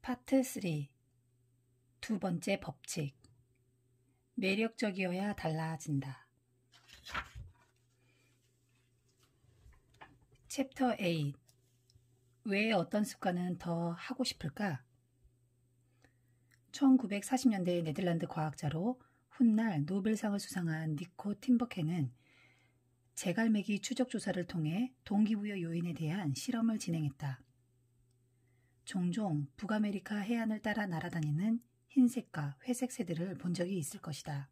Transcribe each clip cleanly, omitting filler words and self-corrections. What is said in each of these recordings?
파트 3. 두 번째 법칙. 매력적이어야 달라진다. 챕터 8. 왜 어떤 습관은 더 하고 싶을까? 1940년대 네덜란드 과학자로 훗날 노벨상을 수상한 니코 팀버켄은 제갈매기 추적 조사를 통해 동기부여 요인에 대한 실험을 진행했다. 종종 북아메리카 해안을 따라 날아다니는 흰색과 회색 새들을 본 적이 있을 것이다.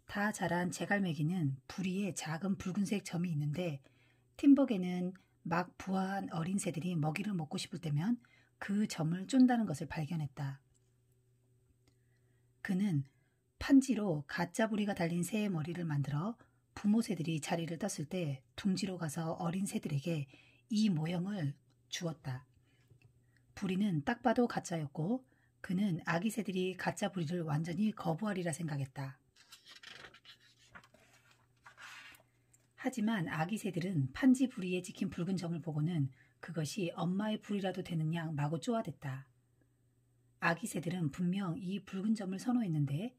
다 자란 제갈매기는 부리에 작은 붉은색 점이 있는데 팀버겐은 막 부화한 어린 새들이 먹이를 먹고 싶을 때면 그 점을 쫀다는 것을 발견했다. 그는 판지로 가짜 부리가 달린 새의 머리를 만들어 부모 새들이 자리를 떴을 때 둥지로 가서 어린 새들에게 이 모형을 주었다. 부리는 딱 봐도 가짜였고 그는 아기 새들이 가짜 부리를 완전히 거부하리라 생각했다. 하지만 아기 새들은 판지 부리에 찍힌 붉은 점을 보고는 그것이 엄마의 부리라도 되는 양 마구 쪼아댔다. 아기 새들은 분명 이 붉은 점을 선호했는데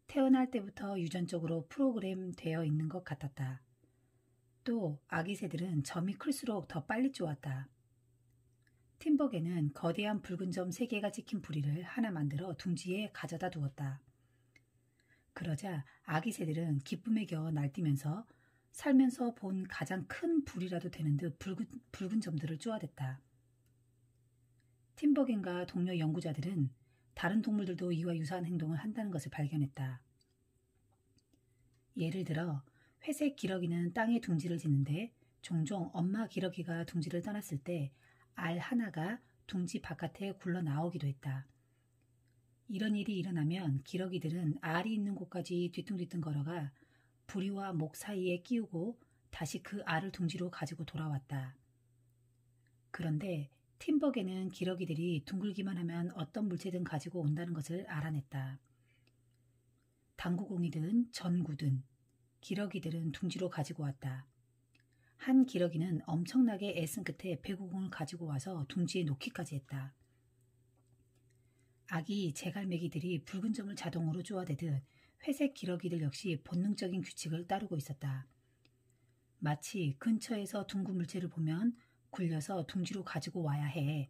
태어날 때부터 유전적으로 프로그램 되어 있는 것 같았다. 또 아기 새들은 점이 클수록 더 빨리 쪼았다. 팀버겐은 거대한 붉은 점 3개가 찍힌 부리를 하나 만들어 둥지에 가져다 두었다. 그러자 아기 새들은 기쁨에 겨워 날뛰면서 살면서 본 가장 큰 부리라도 되는 듯 붉은 점들을 쪼아댔다. 팀버겐과 동료 연구자들은 다른 동물들도 이와 유사한 행동을 한다는 것을 발견했다. 예를 들어 회색 기러기는 땅에 둥지를 짓는데 종종 엄마 기러기가 둥지를 떠났을 때 알 하나가 둥지 바깥에 굴러 나오기도 했다. 이런 일이 일어나면 기러기들은 알이 있는 곳까지 뒤뚱뒤뚱 걸어가 부리와 목 사이에 끼우고 다시 그 알을 둥지로 가지고 돌아왔다. 그런데 팀버겐은 기러기들이 둥글기만 하면 어떤 물체든 가지고 온다는 것을 알아냈다. 당구공이든 전구든 기러기들은 둥지로 가지고 왔다. 한 기러기는 엄청나게 애쓴 끝에 배구공을 가지고 와서 둥지에 놓기까지 했다. 아기 제갈매기들이 붉은 점을 자동으로 쪼아대듯 회색 기러기들 역시 본능적인 규칙을 따르고 있었다. 마치 근처에서 둥근 물체를 보면 굴려서 둥지로 가지고 와야 해.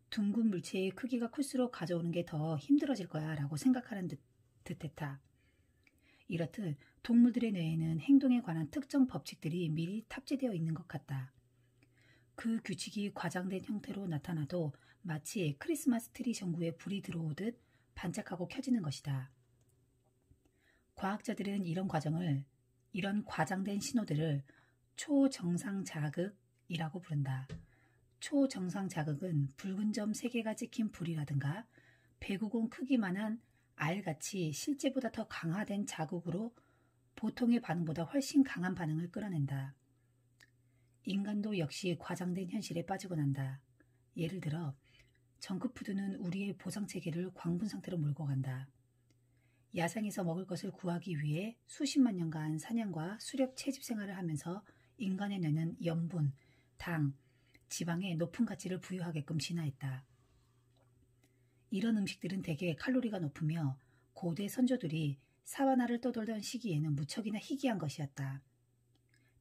둥근 물체의 크기가 클수록 가져오는 게 더 힘들어질 거야 라고 생각하는 듯했다. 이렇듯 동물들의 뇌에는 행동에 관한 특정 법칙들이 미리 탑재되어 있는 것 같다. 그 규칙이 과장된 형태로 나타나도 마치 크리스마스 트리 전구에 불이 들어오듯 반짝하고 켜지는 것이다. 과학자들은 이런 과장된 신호들을 초정상 자극이라고 부른다. 초정상 자극은 붉은 점 3개가 찍힌 불이라든가 배구공 크기만한 알같이 실제보다 더 강화된 자극으로 보통의 반응보다 훨씬 강한 반응을 끌어낸다. 인간도 역시 과장된 현실에 빠지곤 한다. 예를 들어 정크푸드는 우리의 보상체계를 광분 상태로 몰고 간다. 야생에서 먹을 것을 구하기 위해 수십만 년간 사냥과 수렵 채집 생활을 하면서 인간의 뇌는 염분, 당, 지방에 높은 가치를 부여하게끔 진화했다. 이런 음식들은 대개 칼로리가 높으며 고대 선조들이 사바나를 떠돌던 시기에는 무척이나 희귀한 것이었다.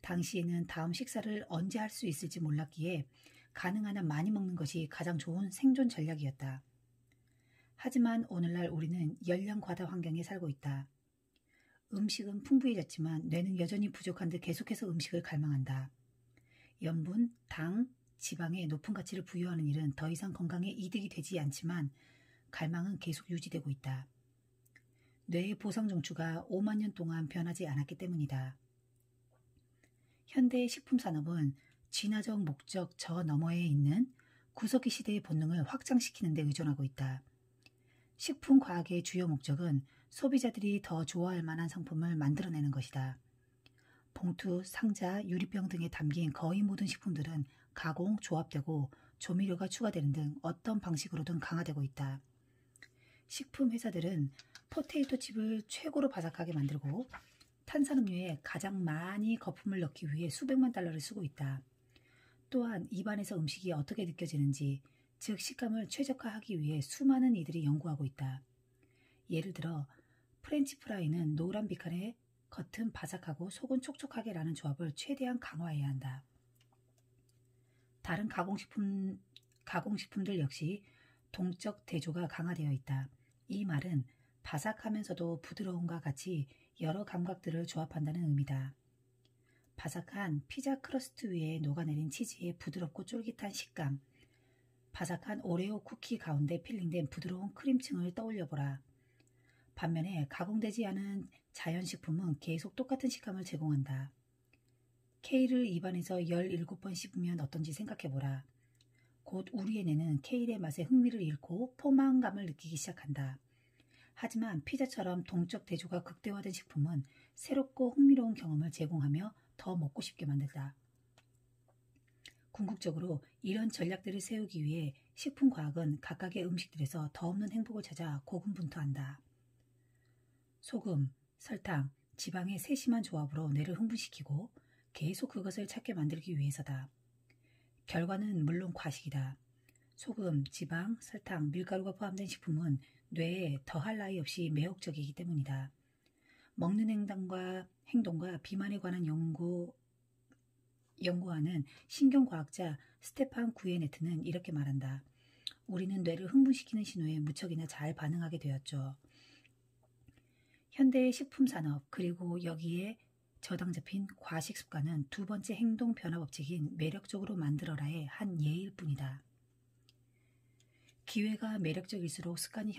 당시에는 다음 식사를 언제 할 수 있을지 몰랐기에 가능한 한 많이 먹는 것이 가장 좋은 생존 전략이었다. 하지만 오늘날 우리는 열량 과다 환경에 살고 있다. 음식은 풍부해졌지만 뇌는 여전히 부족한 듯 계속해서 음식을 갈망한다. 염분, 당, 지방에 높은 가치를 부여하는 일은 더 이상 건강에 이득이 되지 않지만 갈망은 계속 유지되고 있다. 뇌의 보상 정추가 5만 년 동안 변하지 않았기 때문이다. 현대의 식품 산업은 진화적 목적 저 너머에 있는 구석기 시대의 본능을 확장시키는 데 의존하고 있다. 식품 과학의 주요 목적은 소비자들이 더 좋아할 만한 상품을 만들어내는 것이다. 봉투, 상자, 유리병 등에 담긴 거의 모든 식품들은 가공, 조합되고 조미료가 추가되는 등 어떤 방식으로든 강화되고 있다. 식품 회사들은 포테이토 칩을 최고로 바삭하게 만들고 탄산음료에 가장 많이 거품을 넣기 위해 수백만 달러를 쓰고 있다. 또한 입안에서 음식이 어떻게 느껴지는지, 즉 식감을 최적화하기 위해 수많은 이들이 연구하고 있다. 예를 들어 프렌치 프라이는 노란 빛깔의 겉은 바삭하고 속은 촉촉하게 라는 조합을 최대한 강화해야 한다. 다른 가공식품들 역시 동적 대조가 강화되어 있다. 이 말은 바삭하면서도 부드러움과 같이 여러 감각들을 조합한다는 의미다. 바삭한 피자 크러스트 위에 녹아내린 치즈의 부드럽고 쫄깃한 식감, 바삭한 오레오 쿠키 가운데 필링된 부드러운 크림층을 떠올려보라. 반면에 가공되지 않은 자연식품은 계속 똑같은 식감을 제공한다. 케일을 입안에서 17번 씹으면 어떤지 생각해보라. 곧 우리의 뇌는 케일의 맛에 흥미를 잃고 포만감을 느끼기 시작한다. 하지만 피자처럼 동적 대조가 극대화된 식품은 새롭고 흥미로운 경험을 제공하며 더 먹고 싶게 만든다. 궁극적으로 이런 전략들을 세우기 위해 식품과학은 각각의 음식들에서 더 없는 행복을 찾아 고군분투한다. 소금, 설탕, 지방의 세심한 조합으로 뇌를 흥분시키고 계속 그것을 찾게 만들기 위해서다. 결과는 물론 과식이다. 소금, 지방, 설탕, 밀가루가 포함된 식품은 뇌에 더할 나위 없이 매혹적이기 때문이다. 먹는 행동과 비만에 관한 연구하는 신경과학자 스테판 구예네트는 이렇게 말한다. 우리는 뇌를 흥분시키는 신호에 무척이나 잘 반응하게 되었죠. 현대의 식품산업 그리고 여기에 저당 잡힌 과식 습관은 두 번째 행동 변화 법칙인 매력적으로 만들어라의 한 예일 뿐이다. 기회가 매력적일수록 습관이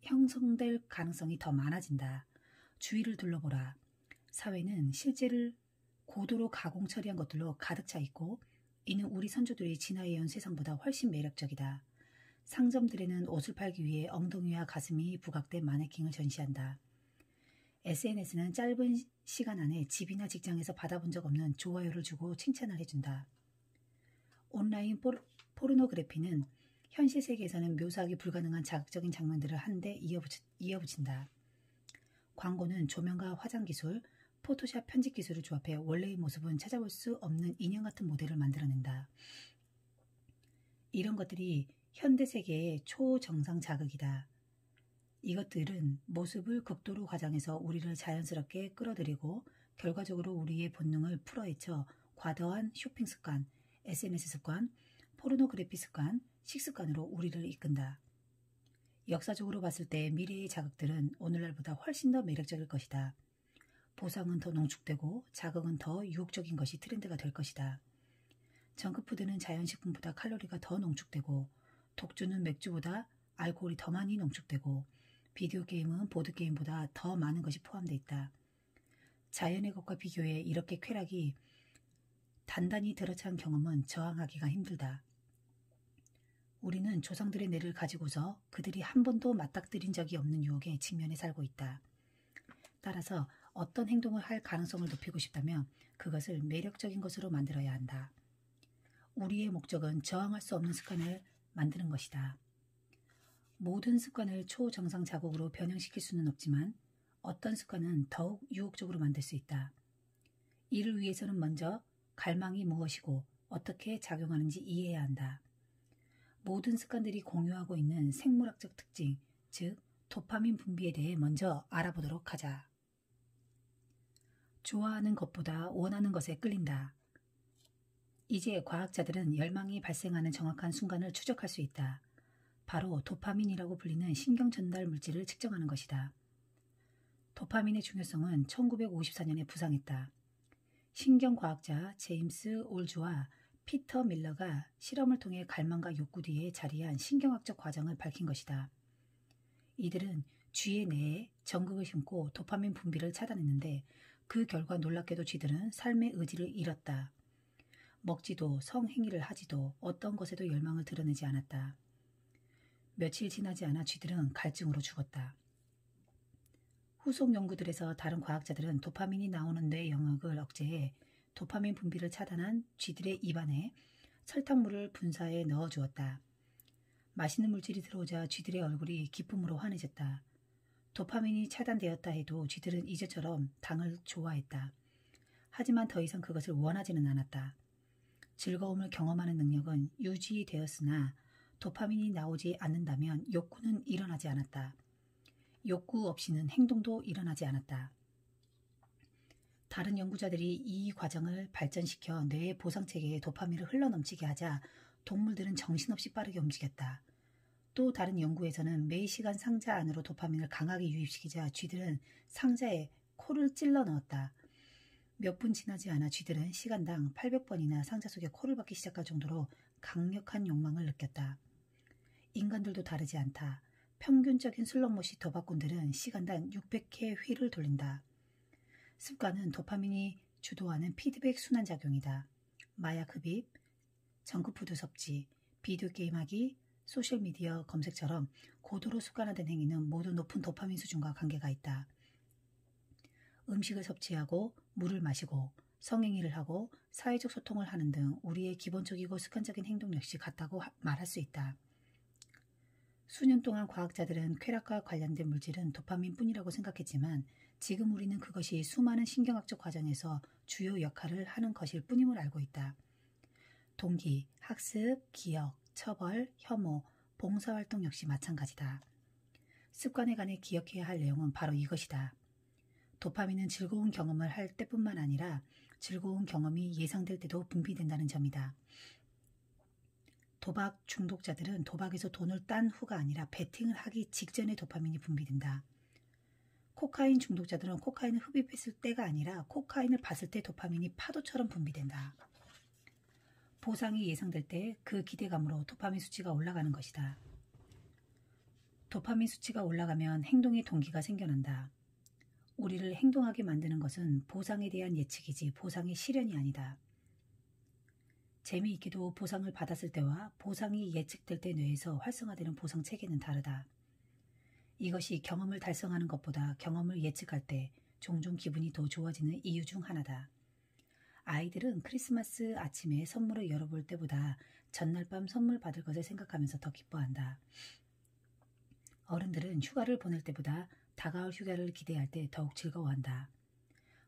형성될 가능성이 더 많아진다. 주위를 둘러보라. 사회는 실제를 고도로 가공 처리한 것들로 가득 차 있고 이는 우리 선조들이 진화해온 세상보다 훨씬 매력적이다. 상점들에는 옷을 팔기 위해 엉덩이와 가슴이 부각된 마네킹을 전시한다. SNS는 짧은 시간 안에 집이나 직장에서 받아본 적 없는 좋아요를 주고 칭찬을 해준다. 온라인 포르노그래피는 현실 세계에서는 묘사하기 불가능한 자극적인 장면들을 한데 이어붙인다. 광고는 조명과 화장 기술, 포토샵 편집 기술을 조합해 원래의 모습은 찾아볼 수 없는 인형 같은 모델을 만들어낸다. 이런 것들이 현대 세계의 초정상 자극이다. 이것들은 모습을 극도로 과장해서 우리를 자연스럽게 끌어들이고 결과적으로 우리의 본능을 풀어헤쳐 과도한 쇼핑 습관, SNS 습관, 포르노그래피 습관, 식습관으로 우리를 이끈다. 역사적으로 봤을 때 미래의 자극들은 오늘날보다 훨씬 더 매력적일 것이다. 보상은 더 농축되고 자극은 더 유혹적인 것이 트렌드가 될 것이다. 정크푸드는 자연식품보다 칼로리가 더 농축되고 독주는 맥주보다 알코올이 더 많이 농축되고 비디오 게임은 보드게임보다 더 많은 것이 포함되어 있다. 자연의 것과 비교해 이렇게 쾌락이 단단히 들어찬 경험은 저항하기가 힘들다. 우리는 조상들의 뇌를 가지고서 그들이 한 번도 맞닥뜨린 적이 없는 유혹에 직면해 살고 있다. 따라서 어떤 행동을 할 가능성을 높이고 싶다면 그것을 매력적인 것으로 만들어야 한다. 우리의 목적은 저항할 수 없는 습관을 만드는 것이다. 모든 습관을 초정상 자극으로 변형시킬 수는 없지만 어떤 습관은 더욱 유혹적으로 만들 수 있다. 이를 위해서는 먼저 갈망이 무엇이고 어떻게 작용하는지 이해해야 한다. 모든 습관들이 공유하고 있는 생물학적 특징, 즉 도파민 분비에 대해 먼저 알아보도록 하자. 좋아하는 것보다 원하는 것에 끌린다. 이제 과학자들은 열망이 발생하는 정확한 순간을 추적할 수 있다. 바로 도파민이라고 불리는 신경 전달 물질을 측정하는 것이다. 도파민의 중요성은 1954년에 부상했다. 신경과학자 제임스 올주와 피터 밀러가 실험을 통해 갈망과 욕구 뒤에 자리한 신경학적 과정을 밝힌 것이다. 이들은 쥐의 뇌에 전극을 심고 도파민 분비를 차단했는데 그 결과 놀랍게도 쥐들은 삶의 의지를 잃었다. 먹지도 성행위를 하지도 어떤 것에도 열망을 드러내지 않았다. 며칠 지나지 않아 쥐들은 갈증으로 죽었다. 후속 연구들에서 다른 과학자들은 도파민이 나오는 뇌 영역을 억제해 도파민 분비를 차단한 쥐들의 입안에 설탕물을 분사해 넣어주었다. 맛있는 물질이 들어오자 쥐들의 얼굴이 기쁨으로 환해졌다. 도파민이 차단되었다 해도 쥐들은 이제처럼 당을 좋아했다. 하지만 더 이상 그것을 원하지는 않았다. 즐거움을 경험하는 능력은 유지되었으나 도파민이 나오지 않는다면 욕구는 일어나지 않았다. 욕구 없이는 행동도 일어나지 않았다. 다른 연구자들이 이 과정을 발전시켜 뇌의 보상체계에 도파민을 흘러넘치게 하자 동물들은 정신없이 빠르게 움직였다. 또 다른 연구에서는 매시간 상자 안으로 도파민을 강하게 유입시키자 쥐들은 상자에 코를 찔러 넣었다. 몇 분 지나지 않아 쥐들은 시간당 800번이나 상자 속에 코를 박기 시작할 정도로 강력한 욕망을 느꼈다. 인간들도 다르지 않다. 평균적인 슬롯머시 도박꾼들은 시간당 600회 휠을 돌린다. 습관은 도파민이 주도하는 피드백 순환작용이다. 마약 흡입, 정크푸드 섭취, 비디오 게임하기, 소셜미디어 검색처럼 고도로 습관화된 행위는 모두 높은 도파민 수준과 관계가 있다. 음식을 섭취하고 물을 마시고 성행위를 하고 사회적 소통을 하는 등 우리의 기본적이고 습관적인 행동 역시 같다고 말할 수 있다. 수년 동안 과학자들은 쾌락과 관련된 물질은 도파민뿐이라고 생각했지만 지금 우리는 그것이 수많은 신경학적 과정에서 주요 역할을 하는 것일 뿐임을 알고 있다. 동기, 학습, 기억, 처벌, 혐오, 봉사활동 역시 마찬가지다. 습관에 관해 기억해야 할 내용은 바로 이것이다. 도파민은 즐거운 경험을 할 때뿐만 아니라 즐거운 경험이 예상될 때도 분비된다는 점이다. 도박 중독자들은 도박에서 돈을 딴 후가 아니라 베팅을 하기 직전에 도파민이 분비된다. 코카인 중독자들은 코카인을 흡입했을 때가 아니라 코카인을 봤을 때 도파민이 파도처럼 분비된다. 보상이 예상될 때 그 기대감으로 도파민 수치가 올라가는 것이다. 도파민 수치가 올라가면 행동의 동기가 생겨난다. 우리를 행동하게 만드는 것은 보상에 대한 예측이지 보상의 실현이 아니다. 재미있게도 보상을 받았을 때와 보상이 예측될 때 뇌에서 활성화되는 보상 체계는 다르다. 이것이 경험을 달성하는 것보다 경험을 예측할 때 종종 기분이 더 좋아지는 이유 중 하나다. 아이들은 크리스마스 아침에 선물을 열어볼 때보다 전날 밤 선물 받을 것을 생각하면서 더 기뻐한다. 어른들은 휴가를 보낼 때보다 다가올 휴가를 기대할 때 더욱 즐거워한다.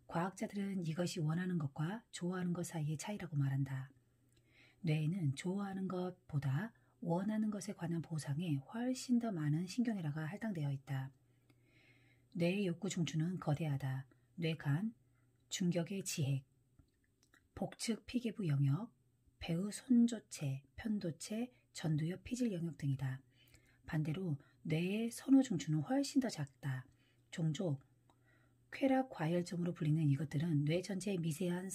과학자들은 이것이 원하는 것과 좋아하는 것 사이의 차이라고 말한다. 뇌에는 좋아하는 것보다 원하는 것에 관한 보상에 훨씬 더 많은 신경회로가 할당되어 있다. 뇌의 욕구 중추는 거대하다. 뇌간, 중격의 지핵, 복측 피계부 영역, 배후 손조체, 편도체, 전두엽 피질 영역 등이다. 반대로 뇌의 선호 중추는 훨씬 더 작다. 종종 쾌락 과열점으로 불리는 이것들은 뇌 전체의 미세한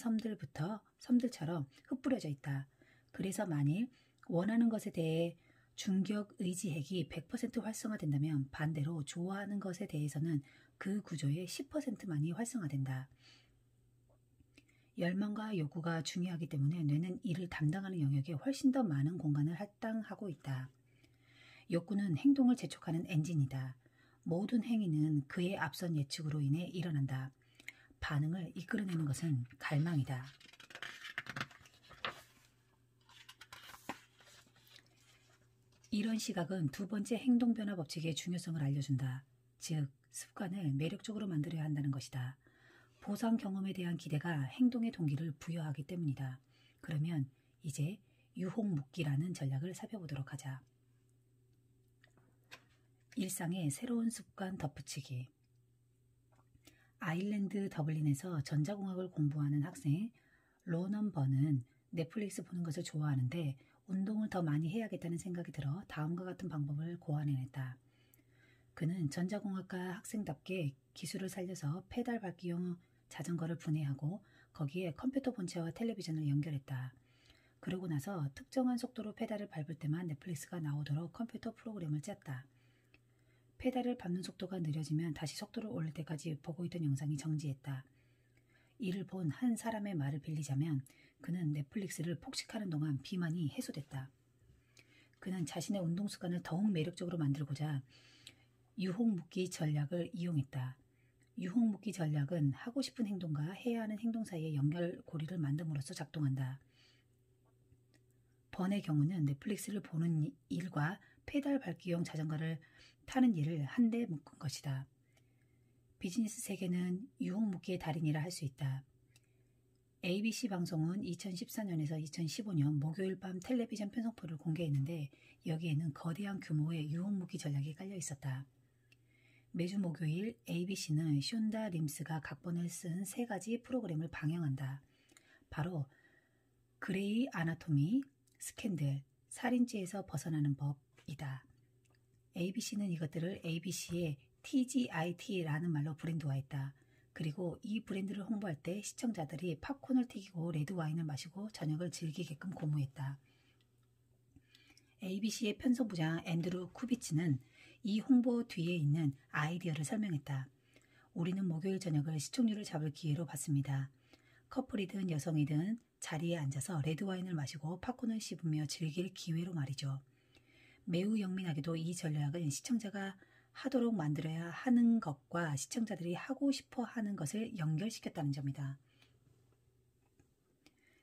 섬들처럼 흩뿌려져 있다. 그래서 만일 원하는 것에 대해 중격 의지핵이 100% 활성화된다면 반대로 좋아하는 것에 대해서는 그 구조의 10%만이 활성화된다. 열망과 욕구가 중요하기 때문에 뇌는 이를 담당하는 영역에 훨씬 더 많은 공간을 할당하고 있다. 욕구는 행동을 재촉하는 엔진이다. 모든 행위는 그의 앞선 예측으로 인해 일어난다. 반응을 이끌어내는 것은 갈망이다. 이런 시각은 두 번째 행동변화 법칙의 중요성을 알려준다. 즉, 습관을 매력적으로 만들어야 한다는 것이다. 보상 경험에 대한 기대가 행동의 동기를 부여하기 때문이다. 그러면 이제 유혹묶기라는 전략을 살펴보도록 하자. 일상의 새로운 습관 덧붙이기. 아일랜드 더블린에서 전자공학을 공부하는 학생 로넌 번은 넷플릭스 보는 것을 좋아하는데 운동을 더 많이 해야겠다는 생각이 들어 다음과 같은 방법을 고안해냈다. 그는 전자공학과 학생답게 기술을 살려서 페달 밟기용 자전거를 분해하고 거기에 컴퓨터 본체와 텔레비전을 연결했다. 그러고 나서 특정한 속도로 페달을 밟을 때만 넷플릭스가 나오도록 컴퓨터 프로그램을 짰다. 페달을 밟는 속도가 느려지면 다시 속도를 올릴 때까지 보고 있던 영상이 정지했다. 이를 본 한 사람의 말을 빌리자면 그는 넷플릭스를 폭식하는 동안 비만이 해소됐다. 그는 자신의 운동 습관을 더욱 매력적으로 만들고자 유혹묶기 전략을 이용했다. 유혹묶기 전략은 하고 싶은 행동과 해야 하는 행동 사이의 연결고리를 만듦으로써 작동한다. 번의 경우는 넷플릭스를 보는 일과 페달 밟기용 자전거를 타는 일을 한데 묶은 것이다. 비즈니스 세계는 유혹묶기의 달인이라 할 수 있다. ABC 방송은 2014년에서 2015년 목요일 밤 텔레비전 편성표를 공개했는데 여기에는 거대한 규모의 유혹무기 전략이 깔려 있었다. 매주 목요일 ABC는 숀다 림스가 각본을 쓴 3가지 프로그램을 방영한다. 바로 그레이 아나토미, 스캔들, 살인죄에서 벗어나는 법이다. ABC는 이것들을 ABC의 TGIT라는 말로 브랜드화했다. 그리고 이 브랜드를 홍보할 때 시청자들이 팝콘을 튀기고 레드와인을 마시고 저녁을 즐기게끔 고무했다. ABC의 편성부장 앤드루 쿠비츠는 이 홍보 뒤에 있는 아이디어를 설명했다. 우리는 목요일 저녁을 시청률을 잡을 기회로 봤습니다. 커플이든 여성이든 자리에 앉아서 레드와인을 마시고 팝콘을 씹으며 즐길 기회로 말이죠. 매우 영민하게도 이 전략은 시청자가 하도록 만들어야 하는 것과 시청자들이 하고 싶어 하는 것을 연결시켰다는 점이다.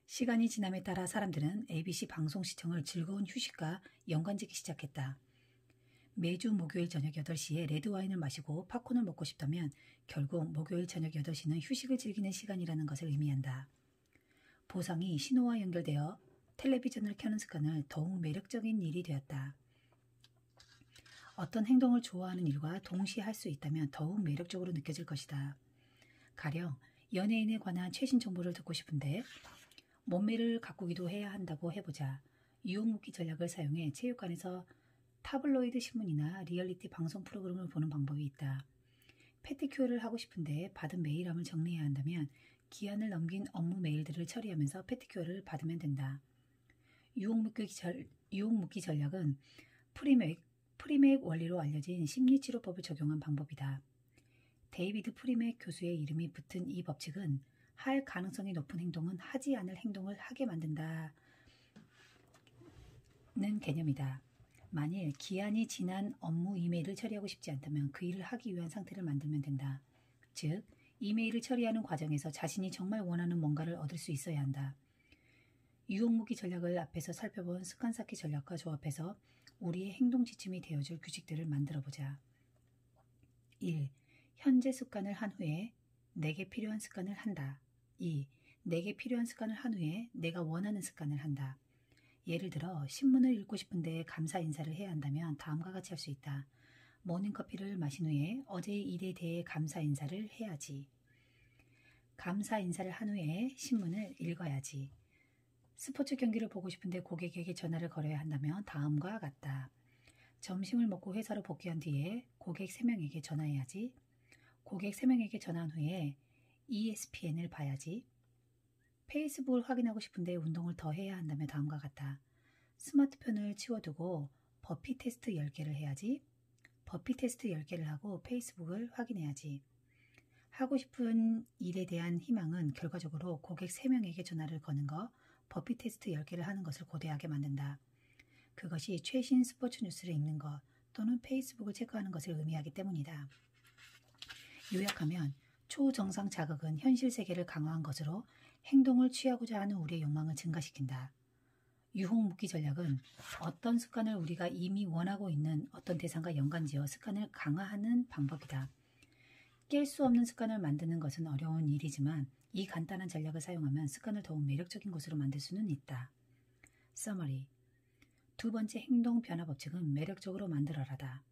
시간이 지남에 따라 사람들은 ABC 방송 시청을 즐거운 휴식과 연관짓기 시작했다. 매주 목요일 저녁 8시에 레드와인을 마시고 팝콘을 먹고 싶다면 결국 목요일 저녁 8시는 휴식을 즐기는 시간이라는 것을 의미한다. 보상이 신호와 연결되어 텔레비전을 켜는 습관을 더욱 매력적인 일이 되었다. 어떤 행동을 좋아하는 일과 동시에 할 수 있다면 더욱 매력적으로 느껴질 것이다. 가령 연예인에 관한 최신 정보를 듣고 싶은데 몸매를 가꾸기도 해야 한다고 해보자. 유혹무기 전략을 사용해 체육관에서 타블로이드 신문이나 리얼리티 방송 프로그램을 보는 방법이 있다. 패티큐어를 하고 싶은데 받은 메일함을 정리해야 한다면 기한을 넘긴 업무 메일들을 처리하면서 패티큐어를 받으면 된다. 유혹무기 전략은 프리맥 원리로 알려진 심리치료법을 적용한 방법이다. 데이비드 프리맥 교수의 이름이 붙은 이 법칙은 할 가능성이 높은 행동은 하지 않을 행동을 하게 만든다는 개념이다. 만일 기한이 지난 업무 이메일을 처리하고 싶지 않다면 그 일을 하기 위한 상태를 만들면 된다. 즉, 이메일을 처리하는 과정에서 자신이 정말 원하는 뭔가를 얻을 수 있어야 한다. 유혹무기 전략을 앞에서 살펴본 습관 쌓기 전략과 조합해서 우리의 행동 지침이 되어줄 규칙들을 만들어보자. 1. 현재 습관을 한 후에 내게 필요한 습관을 한다. 2. 내게 필요한 습관을 한 후에 내가 원하는 습관을 한다. 예를 들어 신문을 읽고 싶은데 감사 인사를 해야 한다면 다음과 같이 할 수 있다. 모닝커피를 마신 후에 어제의 일에 대해 감사 인사를 해야지. 감사 인사를 한 후에 신문을 읽어야지. 스포츠 경기를 보고 싶은데 고객에게 전화를 걸어야 한다면 다음과 같다. 점심을 먹고 회사로 복귀한 뒤에 고객 3명에게 전화해야지. 고객 3명에게 전화한 후에 ESPN을 봐야지. 페이스북을 확인하고 싶은데 운동을 더 해야 한다면 다음과 같다. 스마트폰을 치워두고 버피 테스트 10개를 해야지. 버피 테스트 10개를 하고 페이스북을 확인해야지. 하고 싶은 일에 대한 희망은 결과적으로 고객 3명에게 전화를 거는 것, 버피 테스트 10개를 하는 것을 고대하게 만든다. 그것이 최신 스포츠 뉴스를 읽는 것 또는 페이스북을 체크하는 것을 의미하기 때문이다. 요약하면 초정상 자극은 현실 세계를 강화한 것으로 행동을 취하고자 하는 우리의 욕망을 증가시킨다. 유혹무기 전략은 어떤 습관을 우리가 이미 원하고 있는 어떤 대상과 연관지어 습관을 강화하는 방법이다. 깰 수 없는 습관을 만드는 것은 어려운 일이지만 이 간단한 전략을 사용하면 습관을 더욱 매력적인 것으로 만들 수는 있다. Summary. 2번째 행동 변화 법칙은 매력적으로 만들어라다.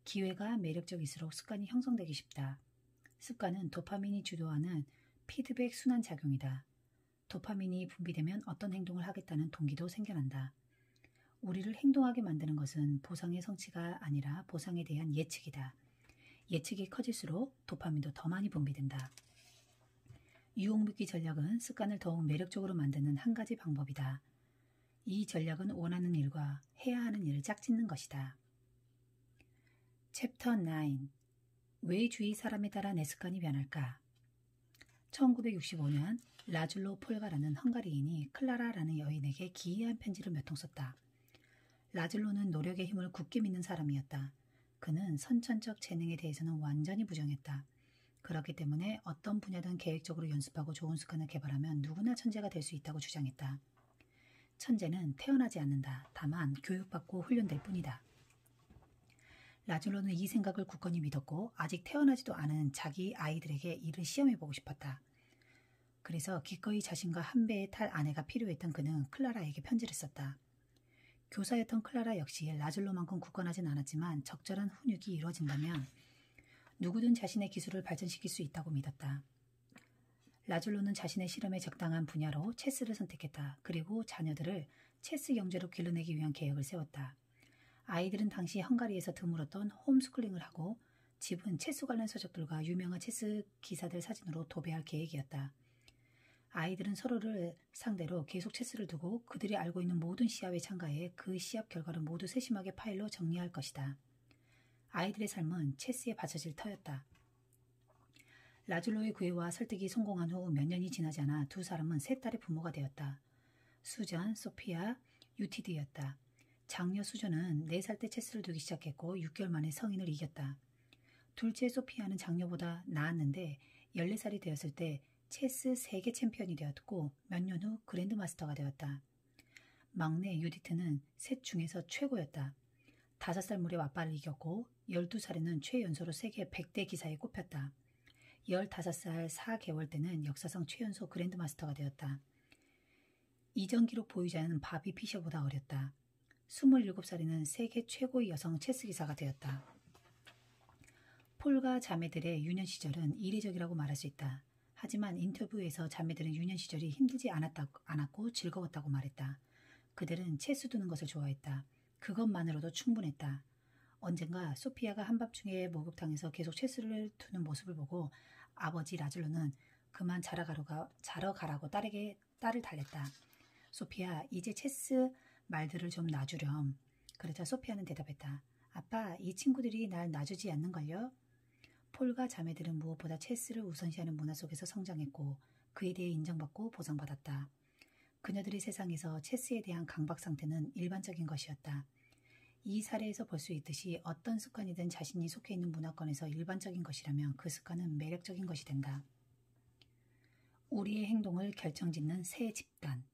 기회가 매력적일수록 습관이 형성되기 쉽다. 습관은 도파민이 주도하는 피드백 순환 작용이다. 도파민이 분비되면 어떤 행동을 하겠다는 동기도 생겨난다. 우리를 행동하게 만드는 것은 보상의 성취가 아니라 보상에 대한 예측이다. 예측이 커질수록 도파민도 더 많이 분비된다. 유혹무기 전략은 습관을 더욱 매력적으로 만드는 한 가지 방법이다. 이 전략은 원하는 일과 해야 하는 일을 짝짓는 것이다. 챕터 9. 왜 주위 사람에 따라 내 습관이 변할까? 1965년 라줄로 폴가라는 헝가리인이 클라라라는 여인에게 기이한 편지를 몇 통 썼다. 라줄로는 노력의 힘을 굳게 믿는 사람이었다. 그는 선천적 재능에 대해서는 완전히 부정했다. 그렇기 때문에 어떤 분야든 계획적으로 연습하고 좋은 습관을 개발하면 누구나 천재가 될 수 있다고 주장했다. 천재는 태어나지 않는다. 다만 교육받고 훈련될 뿐이다. 라줄로는 이 생각을 굳건히 믿었고 아직 태어나지도 않은 자기 아이들에게 이를 시험해보고 싶었다. 그래서 기꺼이 자신과 한 배에 탈 아내가 필요했던 그는 클라라에게 편지를 썼다. 교사였던 클라라 역시 라즐로만큼 굳건하진 않았지만 적절한 훈육이 이루어진다면 누구든 자신의 기술을 발전시킬 수 있다고 믿었다. 라즐로는 자신의 실험에 적당한 분야로 체스를 선택했다. 그리고 자녀들을 체스 경제로 길러내기 위한 계획을 세웠다. 아이들은 당시 헝가리에서 드물었던 홈스쿨링을 하고 집은 체스 관련 서적들과 유명한 체스 기사들 사진으로 도배할 계획이었다. 아이들은 서로를 상대로 계속 체스를 두고 그들이 알고 있는 모든 시합에 참가해 그 시합 결과를 모두 세심하게 파일로 정리할 것이다. 아이들의 삶은 체스에 바쳐질 터였다. 라즐로의 구애와 설득이 성공한 후 몇 년이 지나지 않아 두 사람은 세 딸의 부모가 되었다. 수잔, 소피아, 유티드였다. 장녀 수잔은 4살 때 체스를 두기 시작했고 6개월 만에 성인을 이겼다. 둘째 소피아는 장녀보다 나았는데 14살이 되었을 때 체스 세계 챔피언이 되었고 몇 년 후 그랜드마스터가 되었다. 막내 유디트는 셋 중에서 최고였다. 5살 무렵 아빠를 이겼고 12살에는 최연소로 세계 100대 기사에 꼽혔다. 15살 4개월 때는 역사상 최연소 그랜드마스터가 되었다. 이전 기록 보유자는 바비 피셔보다 어렸다. 27살에는 세계 최고의 여성 체스 기사가 되었다. 폴과 자매들의 유년 시절은 이례적이라고 말할 수 있다. 하지만 인터뷰에서 자매들은 유년 시절이 힘들지 않았고 즐거웠다고 말했다. 그들은 체스 두는 것을 좋아했다. 그것만으로도 충분했다. 언젠가 소피아가 한밤중에 목욕탕에서 계속 체스를 두는 모습을 보고 아버지 라즐로는 그만 자러 가라고 딸을 달랬다. 소피아, 이제 체스 말들을 좀 놔주렴. 그러자 소피아는 대답했다. 아빠, 이 친구들이 날 놔주지 않는걸요? 폴과 자매들은 무엇보다 체스를 우선시하는 문화 속에서 성장했고 그에 대해 인정받고 보상받았다. 그녀들의 세상에서 체스에 대한 강박 상태는 일반적인 것이었다. 이 사례에서 볼 수 있듯이 어떤 습관이든 자신이 속해 있는 문화권에서 일반적인 것이라면 그 습관은 매력적인 것이 된다. 우리의 행동을 결정짓는 새 집단.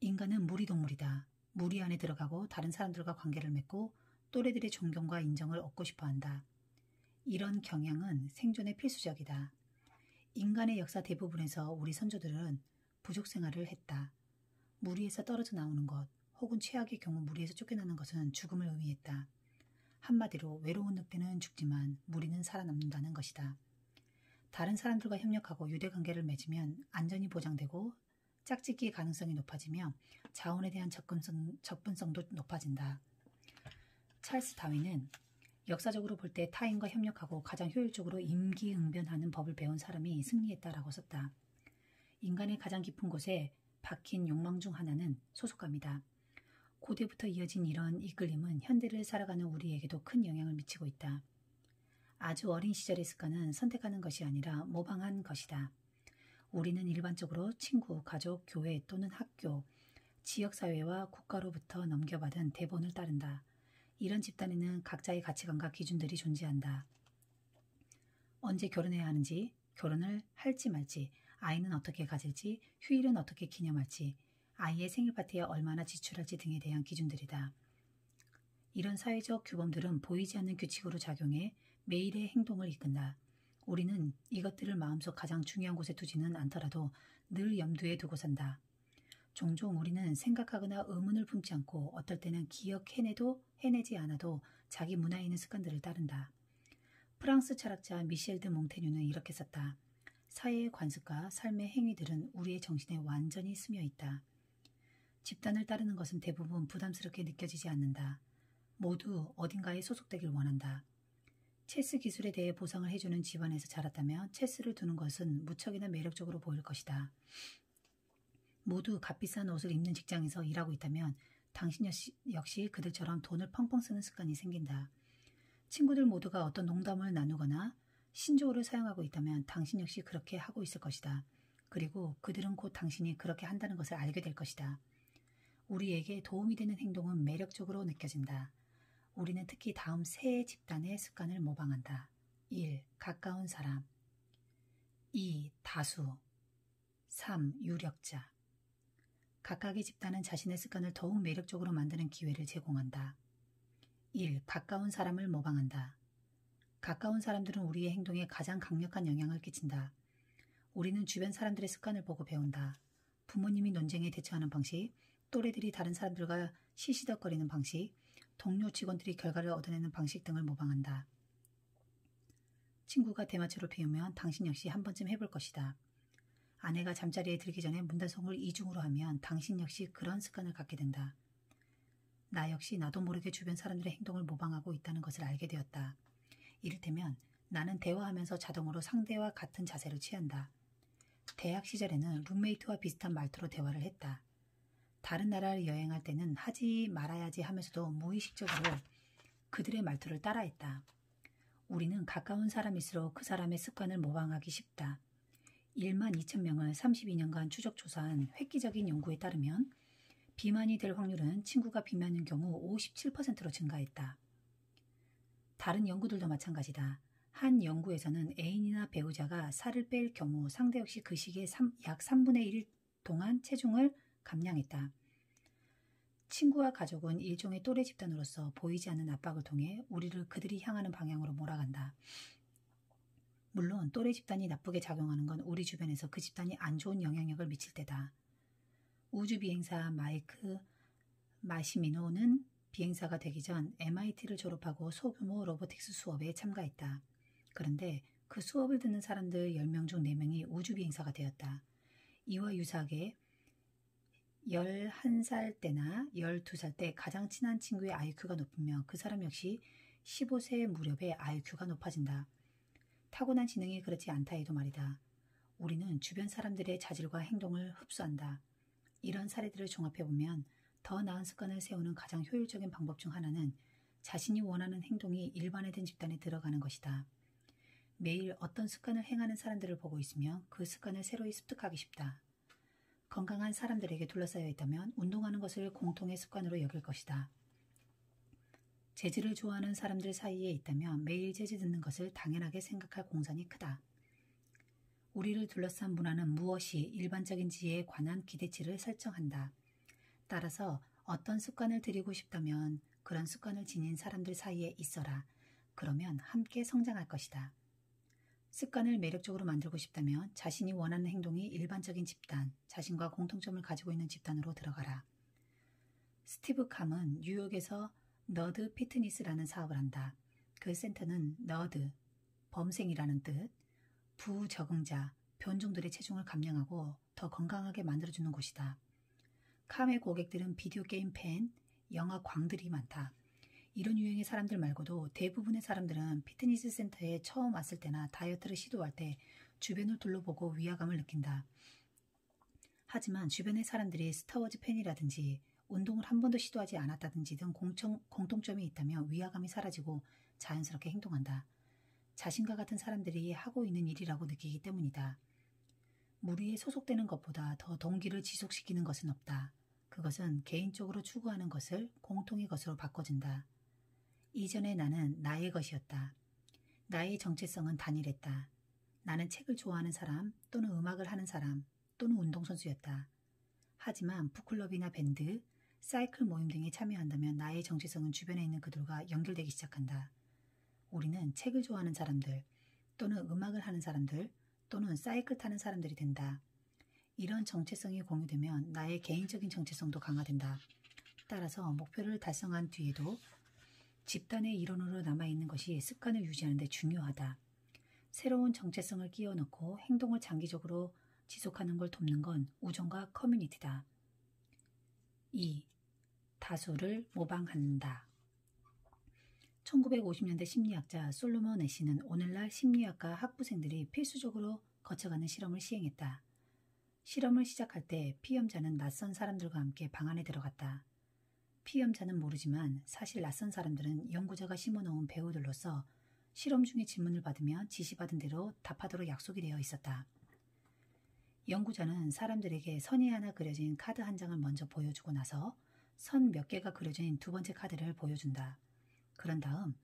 인간은 무리동물이다. 무리 안에 들어가고 다른 사람들과 관계를 맺고 또래들의 존경과 인정을 얻고 싶어한다. 이런 경향은 생존에 필수적이다. 인간의 역사 대부분에서 우리 선조들은 부족 생활을 했다. 무리에서 떨어져 나오는 것, 혹은 최악의 경우 무리에서 쫓겨나는 것은 죽음을 의미했다. 한마디로 외로운 늑대는 죽지만 무리는 살아남는다는 것이다. 다른 사람들과 협력하고 유대관계를 맺으면 안전이 보장되고 짝짓기의 가능성이 높아지며 자원에 대한 접근성도 높아진다. 찰스 다윈은 역사적으로 볼 때 타인과 협력하고 가장 효율적으로 임기응변하는 법을 배운 사람이 승리했다라고 썼다. 인간의 가장 깊은 곳에 박힌 욕망 중 하나는 소속감이다. 고대부터 이어진 이런 이끌림은 현대를 살아가는 우리에게도 큰 영향을 미치고 있다. 아주 어린 시절의 습관은 선택하는 것이 아니라 모방한 것이다. 우리는 일반적으로 친구, 가족, 교회 또는 학교, 지역사회와 국가로부터 넘겨받은 대본을 따른다. 이런 집단에는 각자의 가치관과 기준들이 존재한다. 언제 결혼해야 하는지, 결혼을 할지 말지, 아이는 어떻게 가질지, 휴일은 어떻게 기념할지, 아이의 생일 파티에 얼마나 지출할지 등에 대한 기준들이다. 이런 사회적 규범들은 보이지 않는 규칙으로 작용해 매일의 행동을 이끈다. 우리는 이것들을 마음속 가장 중요한 곳에 두지는 않더라도 늘 염두에 두고 산다. 종종 우리는 생각하거나 의문을 품지 않고 어떨 때는 해내지 않아도 자기 문화에 있는 습관들을 따른다. 프랑스 철학자 미셸 드 몽테뉴는 이렇게 썼다. 사회의 관습과 삶의 행위들은 우리의 정신에 완전히 스며 있다. 집단을 따르는 것은 대부분 부담스럽게 느껴지지 않는다. 모두 어딘가에 소속되길 원한다. 체스 기술에 대해 보상을 해주는 집안에서 자랐다면 체스를 두는 것은 무척이나 매력적으로 보일 것이다. 모두 값비싼 옷을 입는 직장에서 일하고 있다면 당신 역시 그들처럼 돈을 펑펑 쓰는 습관이 생긴다. 친구들 모두가 어떤 농담을 나누거나 신조어를 사용하고 있다면 당신 역시 그렇게 하고 있을 것이다. 그리고 그들은 곧 당신이 그렇게 한다는 것을 알게 될 것이다. 우리에게 도움이 되는 행동은 매력적으로 느껴진다. 우리는 특히 다음 세 집단의 습관을 모방한다. 1. 가까운 사람 2. 다수 3. 유력자 각각의 집단은 자신의 습관을 더욱 매력적으로 만드는 기회를 제공한다. 1. 가까운 사람을 모방한다. 가까운 사람들은 우리의 행동에 가장 강력한 영향을 끼친다. 우리는 주변 사람들의 습관을 보고 배운다. 부모님이 논쟁에 대처하는 방식, 또래들이 다른 사람들과 시시덕거리는 방식, 동료 직원들이 결과를 얻어내는 방식 등을 모방한다. 친구가 대마초를 피우면 당신 역시 한 번쯤 해볼 것이다. 아내가 잠자리에 들기 전에 문단속을 이중으로 하면 당신 역시 그런 습관을 갖게 된다. 나 역시 나도 모르게 주변 사람들의 행동을 모방하고 있다는 것을 알게 되었다. 이를테면 나는 대화하면서 자동으로 상대와 같은 자세를 취한다. 대학 시절에는 룸메이트와 비슷한 말투로 대화를 했다. 다른 나라를 여행할 때는 하지 말아야지 하면서도 무의식적으로 그들의 말투를 따라했다. 우리는 가까운 사람일수록 그 사람의 습관을 모방하기 쉽다. 1만 2천 명을 32년간 추적 조사한 획기적인 연구에 따르면 비만이 될 확률은 친구가 비만인 경우 57%로 증가했다. 다른 연구들도 마찬가지다. 한 연구에서는 애인이나 배우자가 살을 뺄 경우 상대 역시 그 시기에 약 3분의 1 동안 체중을 감량했다. 친구와 가족은 일종의 또래 집단으로서 보이지 않는 압박을 통해 우리를 그들이 향하는 방향으로 몰아간다. 물론 또래 집단이 나쁘게 작용하는 건 우리 주변에서 그 집단이 안 좋은 영향력을 미칠 때다. 우주비행사 마이크 마시미노는 비행사가 되기 전 MIT를 졸업하고 소규모 로보틱스 수업에 참가했다. 그런데 그 수업을 듣는 사람들 10명 중 4명이 우주비행사가 되었다. 이와 유사하게 11살 때나 12살 때 가장 친한 친구의 IQ가 높으며 그 사람 역시 15세 무렵에 IQ가 높아진다. 타고난 지능이 그렇지 않다 해도 말이다. 우리는 주변 사람들의 자질과 행동을 흡수한다. 이런 사례들을 종합해보면 더 나은 습관을 세우는 가장 효율적인 방법 중 하나는 자신이 원하는 행동이 일반화된 집단에 들어가는 것이다. 매일 어떤 습관을 행하는 사람들을 보고 있으며 그 습관을 새로이 습득하기 쉽다. 건강한 사람들에게 둘러싸여 있다면 운동하는 것을 공통의 습관으로 여길 것이다. 재즈를 좋아하는 사람들 사이에 있다면 매일 재즈 듣는 것을 당연하게 생각할 공산이 크다. 우리를 둘러싼 문화는 무엇이 일반적인지에 관한 기대치를 설정한다. 따라서 어떤 습관을 들이고 싶다면 그런 습관을 지닌 사람들 사이에 있어라. 그러면 함께 성장할 것이다. 습관을 매력적으로 만들고 싶다면 자신이 원하는 행동이 일반적인 집단, 자신과 공통점을 가지고 있는 집단으로 들어가라. 스티브 캄은 뉴욕에서 너드 피트니스라는 사업을 한다. 그 센터는 너드, 범생이라는 뜻, 부적응자, 변종들의 체중을 감량하고 더 건강하게 만들어주는 곳이다. 캄의 고객들은 비디오 게임 팬, 영화 광들이 많다. 이런 유형의 사람들 말고도 대부분의 사람들은 피트니스 센터에 처음 왔을 때나 다이어트를 시도할 때 주변을 둘러보고 위화감을 느낀다. 하지만 주변의 사람들이 스타워즈 팬이라든지 운동을 한 번도 시도하지 않았다든지 등 공통점이 있다면 위화감이 사라지고 자연스럽게 행동한다. 자신과 같은 사람들이 하고 있는 일이라고 느끼기 때문이다. 무리에 소속되는 것보다 더 동기를 지속시키는 것은 없다. 그것은 개인적으로 추구하는 것을 공통의 것으로 바꿔준다. 이전에 나는 나의 것이었다. 나의 정체성은 단일했다. 나는 책을 좋아하는 사람 또는 음악을 하는 사람 또는 운동선수였다. 하지만 북클럽이나 밴드, 사이클 모임 등에 참여한다면 나의 정체성은 주변에 있는 그들과 연결되기 시작한다. 우리는 책을 좋아하는 사람들 또는 음악을 하는 사람들 또는 사이클 타는 사람들이 된다. 이런 정체성이 공유되면 나의 개인적인 정체성도 강화된다. 따라서 목표를 달성한 뒤에도 집단의 일원으로 남아있는 것이 습관을 유지하는 데 중요하다. 새로운 정체성을 끼워 넣고 행동을 장기적으로 지속하는 걸 돕는 건 우정과 커뮤니티다. 2. 다수를 모방한다. 1950년대 심리학자 솔로몬 애쉬는 오늘날 심리학과 학부생들이 필수적으로 거쳐가는 실험을 시행했다. 실험을 시작할 때 피험자는 낯선 사람들과 함께 방 안에 들어갔다. 피험자는 모르지만 사실 낯선 사람들은 연구자가 심어놓은 배우들로서 실험 중에 질문을 받으면 지시받은 대로 답하도록 약속이 되어 있었다. 연구자는 사람들에게 선이 하나 그려진 카드 한 장을 먼저 보여주고 나서 선 몇 개가 그려진 두 번째 카드를 보여준다. 그런 다음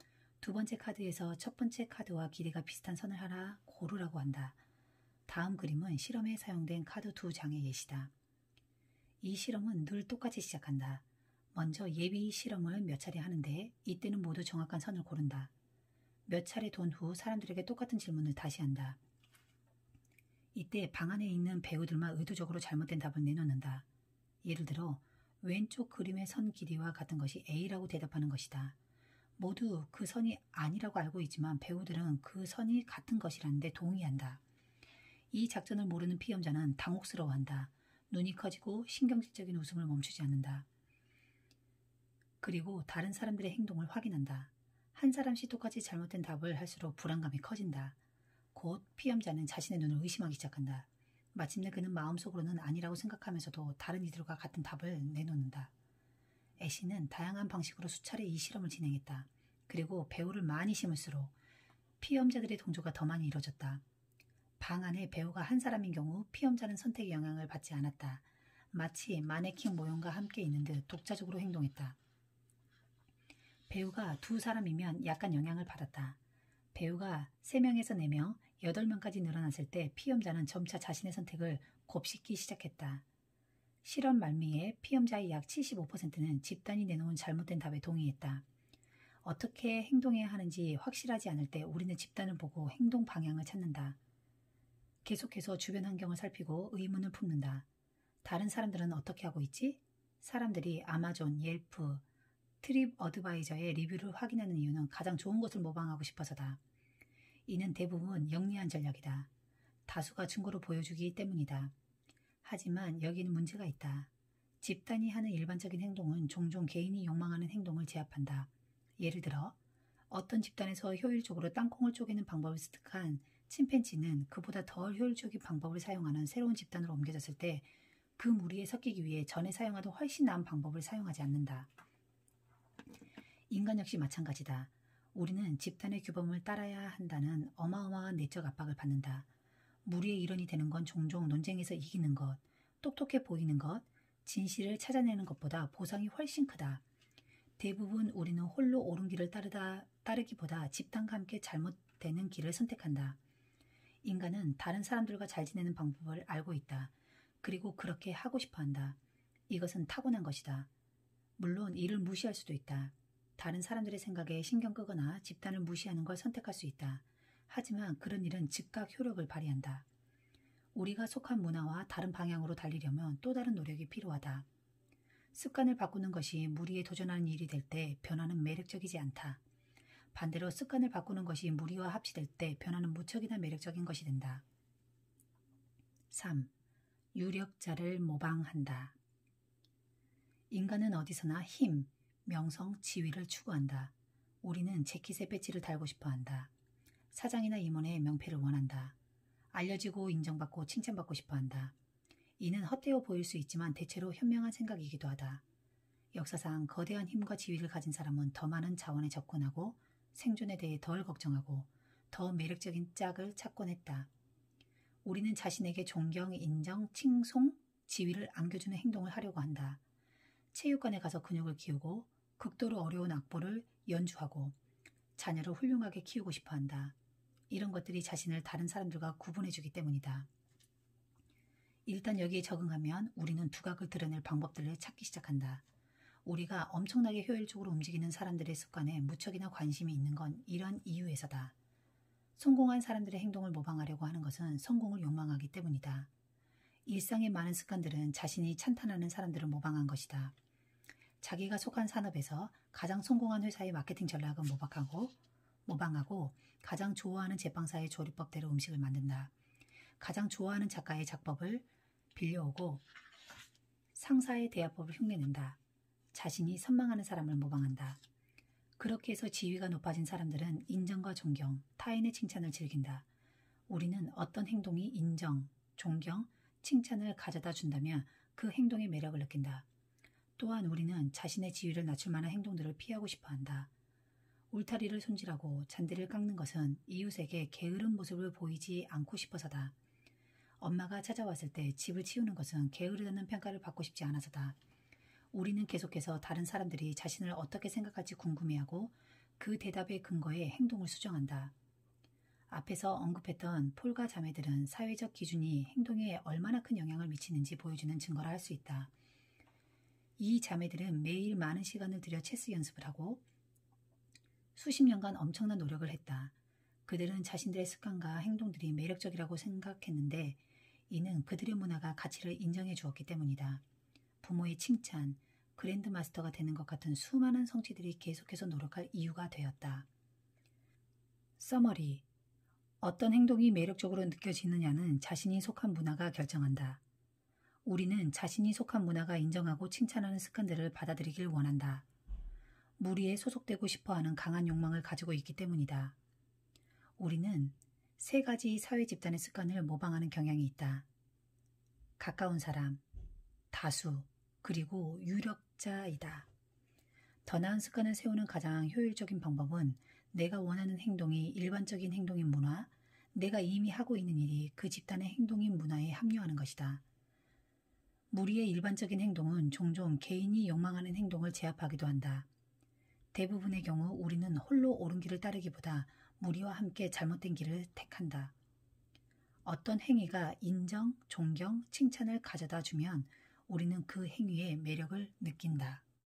두 번째 카드에서 첫 번째 카드와 길이가 비슷한 선을 하나 고르라고 한다. 다음 그림은 실험에 사용된 카드 2장의 예시다. 이 실험은 늘 똑같이 시작한다. 먼저 예비 실험을 몇 차례 하는데 이때는 모두 정확한 선을 고른다. 몇 차례 돈 후 사람들에게 똑같은 질문을 다시 한다. 이때 방 안에 있는 배우들만 의도적으로 잘못된 답을 내놓는다. 예를 들어 왼쪽 그림의 선 길이와 같은 것이 A라고 대답하는 것이다. 모두 그 선이 아니라고 알고 있지만 배우들은 그 선이 같은 것이라는데 동의한다. 이 작전을 모르는 피험자는 당혹스러워한다. 눈이 커지고 신경질적인 웃음을 멈추지 않는다. 그리고 다른 사람들의 행동을 확인한다. 한 사람씩 똑같이 잘못된 답을 할수록 불안감이 커진다. 곧 피험자는 자신의 눈을 의심하기 시작한다. 마침내 그는 마음속으로는 아니라고 생각하면서도 다른 이들과 같은 답을 내놓는다. 애쉬는 다양한 방식으로 수차례 이 실험을 진행했다. 그리고 배우를 많이 심을수록 피험자들의 동조가 더 많이 이루어졌다. 방 안에 배우가 한 사람인 경우 피험자는 선택의 영향을 받지 않았다. 마치 마네킹 모형과 함께 있는 듯 독자적으로 행동했다. 배우가 두 사람이면 약간 영향을 받았다. 배우가 3명에서 4명, 8명까지 늘어났을 때 피험자는 점차 자신의 선택을 곱씹기 시작했다. 실험 말미에 피험자의 약 75%는 집단이 내놓은 잘못된 답에 동의했다. 어떻게 행동해야 하는지 확실하지 않을 때 우리는 집단을 보고 행동 방향을 찾는다. 계속해서 주변 환경을 살피고 의문을 품는다. 다른 사람들은 어떻게 하고 있지? 사람들이 아마존, 옐프, 트립 어드바이저의 리뷰를 확인하는 이유는 가장 좋은 것을 모방하고 싶어서다. 이는 대부분 영리한 전략이다. 다수가 증거로 보여주기 때문이다. 하지만 여기는 문제가 있다. 집단이 하는 일반적인 행동은 종종 개인이 욕망하는 행동을 제압한다. 예를 들어 어떤 집단에서 효율적으로 땅콩을 쪼개는 방법을 습득한 침팬지는 그보다 덜 효율적인 방법을 사용하는 새로운 집단으로 옮겨졌을 때 그 무리에 섞이기 위해 전에 사용하던 훨씬 나은 방법을 사용하지 않는다. 인간 역시 마찬가지다. 우리는 집단의 규범을 따라야 한다는 어마어마한 내적 압박을 받는다. 무리의 일원이 되는 건 종종 논쟁에서 이기는 것, 똑똑해 보이는 것, 진실을 찾아내는 것보다 보상이 훨씬 크다. 대부분 우리는 홀로 옳은 길을 따르기보다 집단과 함께 잘못되는 길을 선택한다. 인간은 다른 사람들과 잘 지내는 방법을 알고 있다. 그리고 그렇게 하고 싶어한다. 이것은 타고난 것이다. 물론 이를 무시할 수도 있다. 다른 사람들의 생각에 신경 끄거나 집단을 무시하는 걸 선택할 수 있다. 하지만 그런 일은 즉각 효력을 발휘한다. 우리가 속한 문화와 다른 방향으로 달리려면 또 다른 노력이 필요하다. 습관을 바꾸는 것이 무리에 도전하는 일이 될 때 변화는 매력적이지 않다. 반대로 습관을 바꾸는 것이 무리와 합치될 때 변화는 무척이나 매력적인 것이 된다. 3. 유력자를 모방한다. 인간은 어디서나 힘, 명성, 지위를 추구한다. 우리는 재킷에 배지를 달고 싶어한다. 사장이나 임원의 명패를 원한다. 알려지고 인정받고 칭찬받고 싶어한다. 이는 헛되어 보일 수 있지만 대체로 현명한 생각이기도 하다. 역사상 거대한 힘과 지위를 가진 사람은 더 많은 자원에 접근하고 생존에 대해 덜 걱정하고 더 매력적인 짝을 찾곤 했다. 우리는 자신에게 존경, 인정, 칭송, 지위를 안겨주는 행동을 하려고 한다. 체육관에 가서 근육을 키우고 극도로 어려운 악보를 연주하고 자녀를 훌륭하게 키우고 싶어한다. 이런 것들이 자신을 다른 사람들과 구분해주기 때문이다. 일단 여기에 적응하면 우리는 두각을 드러낼 방법들을 찾기 시작한다. 우리가 엄청나게 효율적으로 움직이는 사람들의 습관에 무척이나 관심이 있는 건 이런 이유에서다. 성공한 사람들의 행동을 모방하려고 하는 것은 성공을 욕망하기 때문이다. 일상의 많은 습관들은 자신이 찬탄하는 사람들을 모방한 것이다. 자기가 속한 산업에서 가장 성공한 회사의 마케팅 전략을 모방하고 가장 좋아하는 제빵사의 조리법대로 음식을 만든다. 가장 좋아하는 작가의 작법을 빌려오고 상사의 대화법을 흉내낸다. 자신이 선망하는 사람을 모방한다. 그렇게 해서 지위가 높아진 사람들은 인정과 존경, 타인의 칭찬을 즐긴다. 우리는 어떤 행동이 인정, 존경, 칭찬을 가져다 준다면 그 행동의 매력을 느낀다. 또한 우리는 자신의 지위를 낮출 만한 행동들을 피하고 싶어한다. 울타리를 손질하고 잔디를 깎는 것은 이웃에게 게으른 모습을 보이지 않고 싶어서다. 엄마가 찾아왔을 때 집을 치우는 것은 게으르다는 평가를 받고 싶지 않아서다. 우리는 계속해서 다른 사람들이 자신을 어떻게 생각할지 궁금해하고 그 대답의 근거에 행동을 수정한다. 앞에서 언급했던 폴과 자매들은 사회적 기준이 행동에 얼마나 큰 영향을 미치는지 보여주는 증거라 할 수 있다. 이 자매들은 매일 많은 시간을 들여 체스 연습을 하고 수십 년간 엄청난 노력을 했다. 그들은 자신들의 습관과 행동들이 매력적이라고 생각했는데 이는 그들의 문화가 가치를 인정해 주었기 때문이다. 부모의 칭찬, 그랜드마스터가 되는 것 같은 수많은 성취들이 계속해서 노력할 이유가 되었다. 서머리. 어떤 행동이 매력적으로 느껴지느냐는 자신이 속한 문화가 결정한다. 우리는 자신이 속한 문화가 인정하고 칭찬하는 습관들을 받아들이길 원한다. 무리에 소속되고 싶어하는 강한 욕망을 가지고 있기 때문이다. 우리는 3가지 사회 집단의 습관을 모방하는 경향이 있다. 가까운 사람, 다수, 그리고 유력자이다. 더 나은 습관을 세우는 가장 효율적인 방법은 내가 원하는 행동이 일반적인 행동인 문화, 내가 이미 하고 있는 일이 그 집단의 행동인 문화에 합류하는 것이다. 무리의 일반적인 행동은 종종 개인이 욕망하는 행동을 제압하기도 한다. 대부분의 경우 우리는 홀로 옳은 길을 따르기보다 무리와 함께 잘못된 길을 택한다. 어떤 행위가 인정, 존경, 칭찬을 가져다 주면 우리는 그 행위의 매력을 느낀다.